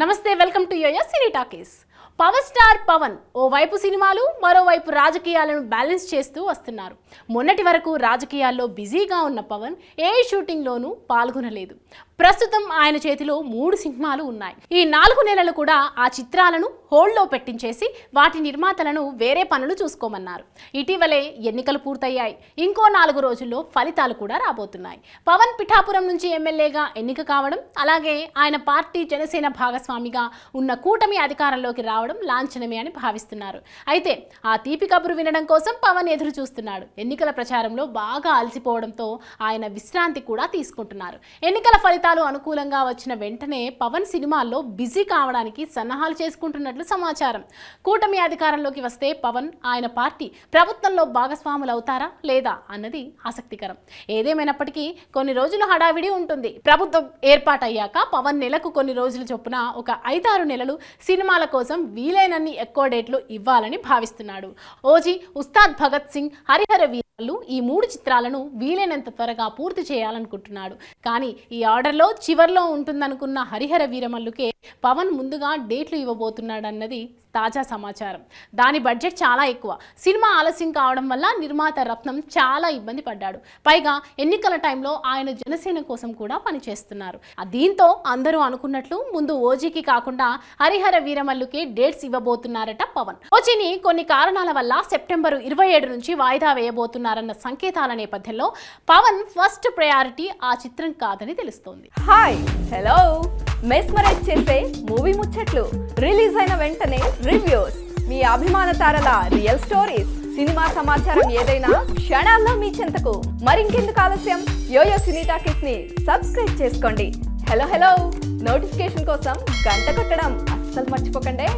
నమస్తే, welcome to YoYo Cine Talkies. Power star Pawan ఓవైపు సినిమాలు, మరోవైపు రాజకీయాలను బ్యాలెన్స్ చేస్తూ వస్తున్నారు. మొన్నటి వరకు రాజకీయాల్లో బిజీగా ఉన్న పవన్ ఏ షూటింగ్లోనూ పాల్గొనలేదు. ప్రస్తుతం ఆయన చేతిలో 3 సినిమాలు ఉన్నాయి. ఈ 4 నెలలు కూడా ఆ చిత్రాలను హోల్డ్లో పెట్టించేసి వాటి నిర్మాతలను వేరే పనులు చూసుకోమన్నారు. ఇటీవలే ఎన్నికలు పూర్తయ్యాయి. ఇంకో 4 రోజుల్లో ఫలితాలు కూడా రాబోతున్నాయి. పవన్ పిఠాపురం నుంచి ఎమ్మెల్యేగా ఎన్నిక కావడం, అలాగే ఆయన పార్టీ జనసేన భాగస్వామిగా ఉన్న కూటమి అధికారంలోకి రావడం లాంఛనమే అని భావిస్తున్నారు. అయితే ఆ తీపి కబురు వినడం కోసం పవన్ ఎదురు చూస్తున్నాడు. ఎన్నికల ప్రచారంలో బాగా అలసిపోవడంతో ఆయన విశ్రాంతి కూడా తీసుకుంటున్నారు. ఎన్నికల ఫలితాలు అనుకూలంగా వచ్చిన వెంటనే పవన్ సినిమాల్లో బిజీ కావడానికి సన్నాహాలు చేసుకుంటున్నట్లు సమాచారం. కూటమి అధికారంలోకి వస్తే పవన్, ఆయన పార్టీ ప్రభుత్వంలో భాగస్వాములు అవుతారా లేదా అన్నది ఆసక్తికరం. ఏదేమైనప్పటికీ కొన్ని రోజులు హడావిడి ఉంటుంది. ప్రభుత్వం ఏర్పాటయ్యాక పవన్ నెలకు కొన్ని రోజుల చొప్పున ఒక 5-6 నెలలు సినిమాల కోసం వీలైనన్ని ఎక్కువ డేట్లు ఇవ్వాలని భావిస్తున్నాడు. ఓజీ, ఉస్తాద్ భగత్ సింగ్, హరిహర వీరమల్లు ఈ 3 చిత్రాలను వీలైనంత త్వరగా పూర్తి చేయాలనుకుంటున్నాడు. కానీ ఈ ఆర్డర్లో చివర్లో ఉంటుందనుకున్న హరిహర వీరమల్లుకే పవన్ ముందుగా డేట్లు ఇవ్వబోతున్నాడన్నది తాజా సమాచారం. దాని బడ్జెట్ చాలా ఎక్కువ. సినిమా ఆలస్యం కావడం వల్ల నిర్మాత రత్నం చాలా ఇబ్బంది పడ్డాడు. పైగా ఎన్నికల టైంలో ఆయన జనసేన కోసం కూడా పనిచేస్తున్నారు. దీంతో అందరూ అనుకున్నట్లు ముందు ఓజీకి కాకుండా హరిహర వీరమల్లుకే డేట్స్ ఇవ్వబోతున్నారట పవన్. ఓజీని కొన్ని కారణాల వల్ల సెప్టెంబర్ 27 నుంచి వాయిదా వేయబోతున్నారన్న సంకేతాల నేపథ్యంలో పవన్ ఫస్ట్ ప్రయారిటీ ఆ చిత్రం కాదని తెలుస్తోంది. హాయ్, హలో, మెస్మరైజ్ చేసే మూవీ ముచ్చట్లు, రిలీజ్ అయిన వెంటనే రివ్యూస్, మీ అభిమాన తారల రియల్ స్టోరీస్, సినిమా సమాచారం ఏదైనా క్షణాల్లో మీ చెంతకు. మరింకెందుకు ఆలస్యం, యోయో సినీ టాకీస్ ని సబ్స్క్రైబ్ చేసుకోండి. హలో హలో నోటిఫికేషన్ కోసం గంట కొట్టడం అస్సలు మర్చిపోకండి.